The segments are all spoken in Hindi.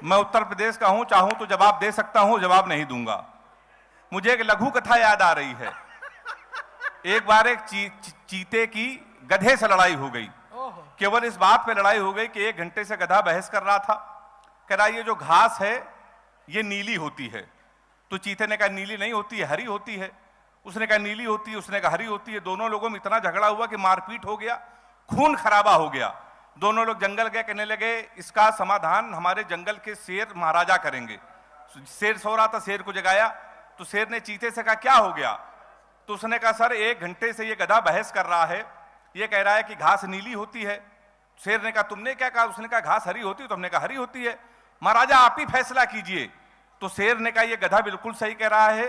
मैं उत्तर प्रदेश का हूं, चाहूं तो जवाब दे सकता हूं, जवाब नहीं दूंगा। मुझे एक लघु कथा याद आ रही है। एक बार एक चीते की गधे से लड़ाई हो गई। केवल इस बात पे लड़ाई हो गई कि 1 घंटे से गधा बहस कर रहा था, कह रहा ये जो घास है ये नीली होती है। तो चीते ने कहा नीली नहीं होती है, हरी होती है। उसने कहा नीली होती है, उसने कहा हरी होती है। दोनों लोगों में इतना झगड़ा हुआ कि मारपीट हो गया, खून खराबा हो गया। दोनों लोग जंगल गए, कहने लगे इसका समाधान हमारे जंगल के शेर महाराजा करेंगे। शेर सो रहा था, शेर को जगाया। तो शेर ने चीते से कहा क्या हो गया? तो उसने कहा सर 1 घंटे से ये गधा बहस कर रहा है, ये कह रहा है कि घास नीली होती है। शेर ने कहा तुमने क्या कहा? उसने कहा घास हरी होती है। तो हमने कहा हरी होती है। महाराजा आप ही फैसला कीजिए। तो शेर ने कहा ये गधा बिल्कुल सही कह रहा है,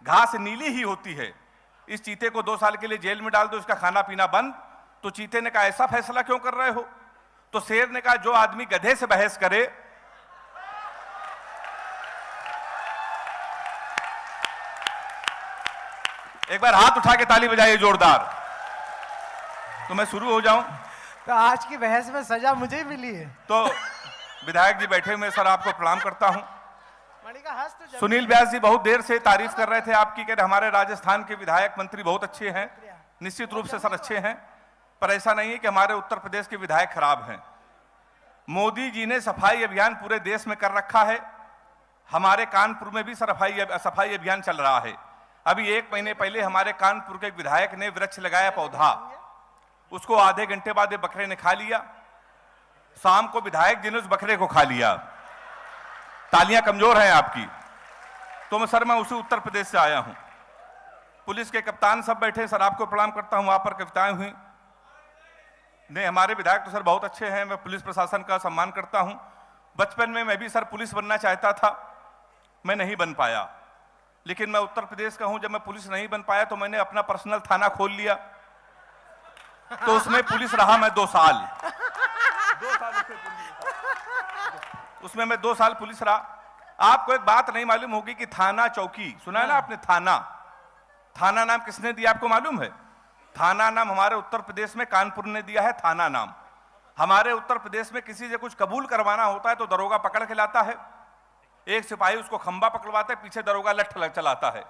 घास नीली ही होती है। इस चीते को 2 साल के लिए जेल में डाल दो, इसका खाना पीना बंद। तो चीते ने कहा ऐसा फैसला क्यों कर रहे हो? तो शेर ने कहा जो आदमी गधे से बहस करे, एक बार हाथ उठा के ताली बजाइए जोरदार। तो मैं शुरू हो जाऊं। तो आज की बहस में सजा मुझे ही मिली है। तो विधायक जी बैठे हुए, सर आपको प्रणाम करता हूं। तो सुनील व्यास जी बहुत देर से तारीफ कर रहे थे आपकी, कह रहे हमारे राजस्थान के विधायक मंत्री बहुत अच्छे हैं। निश्चित रूप से सर अच्छे हैं, पर ऐसा नहीं है कि हमारे उत्तर प्रदेश के विधायक खराब हैं। मोदी जी ने सफाई अभियान पूरे देश में कर रखा है। हमारे कानपुर में भी सफाई अभियान चल रहा है। अभी 1 महीने पहले हमारे कानपुर के एक विधायक ने वृक्ष लगाया, पौधा, उसको आधे घंटे बाद एक बकरे ने खा लिया। शाम को विधायक जी ने उस बकरे को खा लिया। तालियां कमजोर हैं आपकी। तो मैं उसी उत्तर प्रदेश से आया हूं। पुलिस के कप्तान सब बैठे, सर आपको प्रणाम करता हूं। वहां पर कविताएं हुई। नहीं, हमारे विधायक तो सर बहुत अच्छे हैं, मैं पुलिस प्रशासन का सम्मान करता हूं। बचपन में मैं भी सर पुलिस बनना चाहता था, मैं नहीं बन पाया। लेकिन मैं उत्तर प्रदेश का हूं, जब मैं पुलिस नहीं बन पाया तो मैंने अपना पर्सनल थाना खोल लिया। तो उसमें पुलिस रहा मैं 2 साल। उसमें मैं 2 साल पुलिस रहा। आपको एक बात नहीं मालूम होगी कि थाना चौकी सुना है ना आपने? थाना नाम किसने दिया आपको मालूम है? थाना नाम हमारे उत्तर प्रदेश में कानपुर ने दिया है। थाना नाम हमारे उत्तर प्रदेश में किसी से कुछ कबूल करवाना होता है तो दरोगा पकड़ के लाता है। एक सिपाही उसको खंबा पकड़वाता है, पीछे दरोगा लठ चलाता है।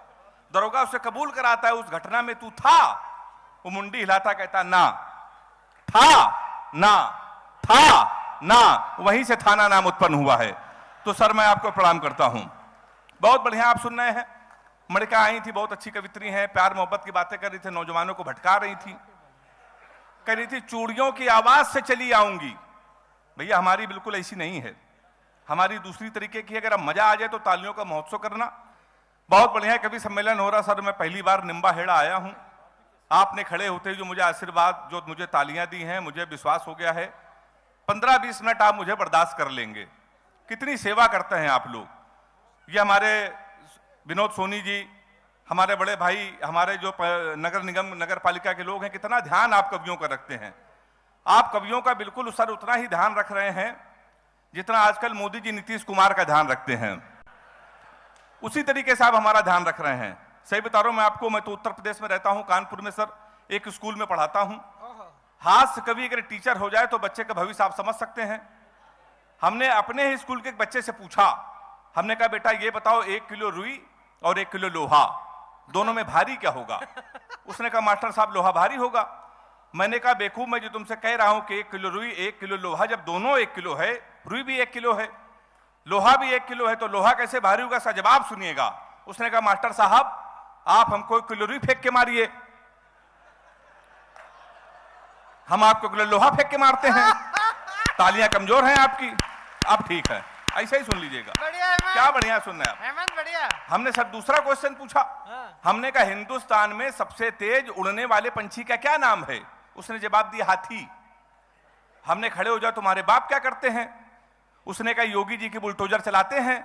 दरोगा उससे कबूल कराता है उस घटना में तू था? वो मुंडी हिलाता, कहता ना था, ना था ना। वहीं से थाना नाम उत्पन्न हुआ है। तो सर मैं आपको प्रणाम करता हूं। बहुत बढ़िया आप सुन रहे हैं। मणिका आई थी, बहुत अच्छी कवित्री हैं, प्यार मोहब्बत की बातें कर रही थी, नौजवानों को भटका रही थी। कह रही थी चूड़ियों की आवाज से चली आऊंगी। भैया हमारी बिल्कुल ऐसी नहीं है, हमारी दूसरी तरीके की। अगर अब मजा आ जाए तो तालियों का महोत्सव करना। बहुत बढ़िया कवि सम्मेलन हो रहा। सर मैं पहली बार निम्बाहेड़ा आया हूं। आपने खड़े होते ही जो मुझे आशीर्वाद, जो मुझे तालियां दी हैं, मुझे विश्वास हो गया है 15-20 मिनट आप मुझे बर्दाश्त कर लेंगे। कितनी सेवा करते हैं आप लोग। ये हमारे विनोद सोनी जी, हमारे बड़े भाई, हमारे जो नगर निगम नगर पालिका के लोग हैं, कितना ध्यान आप कवियों का रखते हैं। आप कवियों का बिल्कुल सर उतना ही ध्यान रख रहे हैं जितना आजकल मोदी जी नीतीश कुमार का ध्यान रखते हैं। उसी तरीके से आप हमारा ध्यान रख रहे हैं। सही बता रहा हूं मैं आपको, मैं तो उत्तर प्रदेश में रहता हूं, कानपुर में सर एक स्कूल में पढ़ाता हूं। हास्य कवि अगर टीचर हो जाए तो बच्चे का भविष्य आप समझ सकते हैं। हमने अपने ही स्कूल के एक बच्चे से पूछा, हमने कहा बेटा ये बताओ 1 किलो रुई और 1 किलो लोहा, दोनों में भारी क्या होगा? उसने कहा मास्टर साहब लोहा भारी होगा। मैंने कहा बेवकूफ, मैं जो तुमसे कह रहा हूं कि 1 किलो रुई 1 किलो लोहा, जब दोनों 1 किलो है, रुई भी 1 किलो है, लोहा भी 1 किलो है, तो लोहा कैसे भारी होगा? इसका जवाब सुनिएगा। उसने कहा मास्टर साहब आप हमको 1 किलो रुई फेंक के मारिए, हम आपको 1 किलो लोहा फेंक के मारते हैं। तालियां कमजोर हैं आपकी। अब ठीक है, ऐसा ही सुन लीजिएगा। क्या बढ़िया सुन रहे हैं आप। बढ़िया। हमने सर दूसरा क्वेश्चन पूछा। हमने कहा हिंदुस्तान में सबसे तेज उड़ने वाले पंछी का क्या नाम है? उसने जवाब दिया हाथी। हमने खड़े हो जाओ तुम्हारे बाप क्या करते हैं? उसने कहा योगी जी की बुलडोजर चलाते हैं।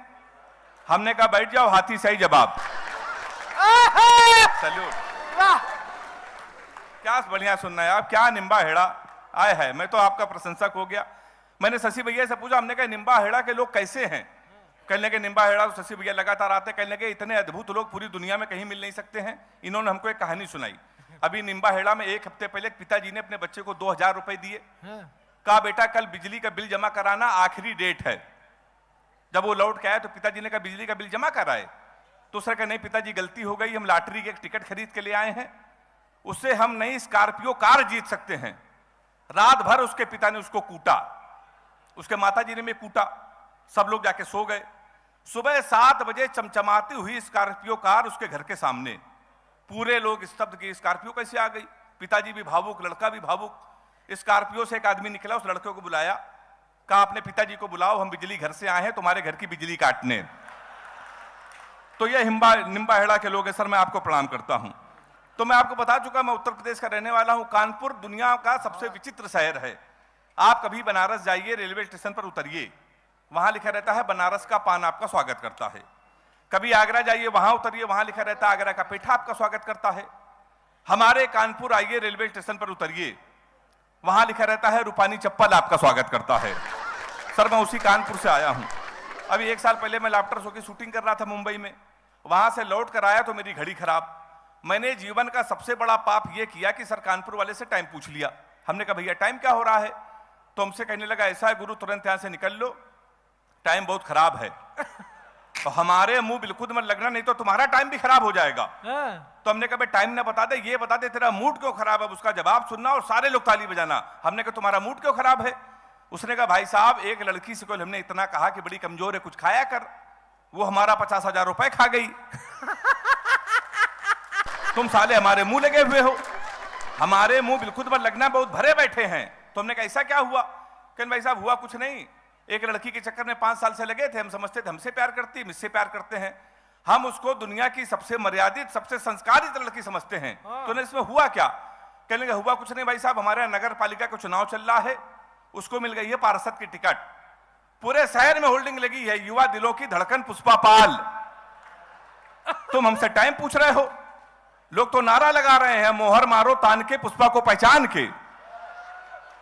हमने कहा बैठ जाओ, हाथी सही जवाब। सैल्यूट। क्या बढ़िया सुनना है आप, क्या निम्बा हेड़ा आए है। मैं तो आपका प्रशंसक हो गया। मैंने शशि भैया से पूछा, हमने कहा निम्बा हेड़ा के लोग कैसे हैं? कहने लगे निम्बा हेड़ा, तो शशि भैया लगातार आते, कहने लगे इतने अद्भुत लोग पूरी दुनिया में कहीं मिल नहीं सकते हैं। इन्होंने हमको एक कहानी सुनाई। अभी निम्बा हेड़ा में 1 हफ्ते पहले पिताजी ने अपने बच्चे को 2000 रुपए दिए। कहा बेटा कल बिजली का बिल जमा कराना, आखिरी डेट है। जब वो लौट के आए तो पिताजी ने कहा बिजली का बिल जमा कराए, तो उसने कहा नहीं पिताजी गलती हो गई, हम लॉटरी की एक टिकट खरीद के ले आए हैं, उससे हम नई स्कॉर्पियो कार जीत सकते हैं। रात भर उसके पिता ने उसको कूटा, उसके माताजी ने भी कूटा, सब लोग जाके सो गए। सुबह 7 बजे चमचमाती हुई स्कॉर्पियो कार उसके घर के सामने, पूरे लोग स्तब्ध की स्कॉर्पियो कैसे आ गई। पिताजी भी भावुक, लड़का भी भावुक। स्कॉर्पियो से एक आदमी निकला, उस लड़के को बुलाया, कहा अपने पिताजी को बुलाओ, हम बिजली घर से आए हैं तुम्हारे घर की बिजली काटने। तो ये निम्बा हेड़ा के लोग हैं सर, मैं आपको प्रणाम करता हूं। तो मैं आपको बता चुका मैं उत्तर प्रदेश का रहने वाला हूं। कानपुर दुनिया का सबसे विचित्र शहर है। आप कभी बनारस जाइए, रेलवे स्टेशन पर उतरिए, वहां लिखा रहता है बनारस का पान आपका स्वागत करता है। कभी आगरा जाइए, वहां उतरिए, वहां लिखा रहता है आगरा का पेठा आपका स्वागत करता है। हमारे कानपुर आइए, रेलवे स्टेशन पर उतरिए, वहां लिखा रहता है रूपानी चप्पल आपका स्वागत करता है। सर मैं उसी कानपुर से आया हूं। अभी 1 साल पहले मैं लाफ्टर शो की शूटिंग कर रहा था मुंबई में, वहां से लौट कर आया तो मेरी घड़ी खराब। मैंने जीवन का सबसे बड़ा पाप यह किया कि सर कानपुर वाले से टाइम पूछ लिया। हमने कहा भैया टाइम क्या हो रहा है, तो हमसे कहने लगा ऐसा है गुरु तुरंत यहां से निकल लो, टाइम बहुत खराब है। तो हमारे मुंह बिल्कुल मत लगना, नहीं तो तुम्हारा टाइम भी खराब हो जाएगा। तो हमने कहा टाइम ना बता दे, ये बता दे तेरा मूड क्यों खराब है, उसका जवाब सुनना और सारे लोग ताली बजाना। हमने कहा तुम्हारा मूड क्यों खराब है। उसने कहा भाई साहब एक लड़की से कोई हमने इतना कहा कि बड़ी कमजोर है, कुछ खाया कर, वो हमारा 50,000 रुपए खा गई। तुम साले हमारे मुंह लगे हुए हो, हमारे मुंह बिल्कुल मत लगना, बहुत भरे बैठे हैं। तो हमने कहा ऐसा क्या हुआ। कहने भाई साहब हुआ कुछ नहीं, एक लड़की के चक्कर में 5 साल से लगे थे, हम समझते थे हमसे प्यार करती है, मुझसे प्यार करते हैं, हम उसको दुनिया की सबसे मर्यादित सबसे संस्कारित लड़की समझते हैं। तो इसमें हुआ क्या। कहने लगे हुआ कुछ नहीं भाई साहब, हमारे नगर पालिका का चुनाव चल रहा है, उसको मिल गई है पार्षद की टिकट, पूरे शहर में होल्डिंग लगी है युवा दिलों की धड़कन पुष्पा पाल। तुम हमसे टाइम पूछ रहे हो, लोग तो नारा लगा रहे हैं मोहर मारो तान के पुष्पा को पहचान के।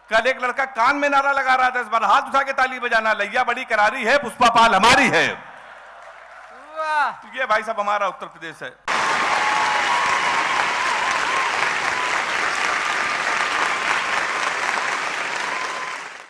कल एक लड़का कान में नारा लगा रहा था, इस बार हाथ उठा के ताली बजाना, लैया बड़ी करारी है पुष्पा पाल हमारी है। तो ये भाई साहब हमारा उत्तर प्रदेश है।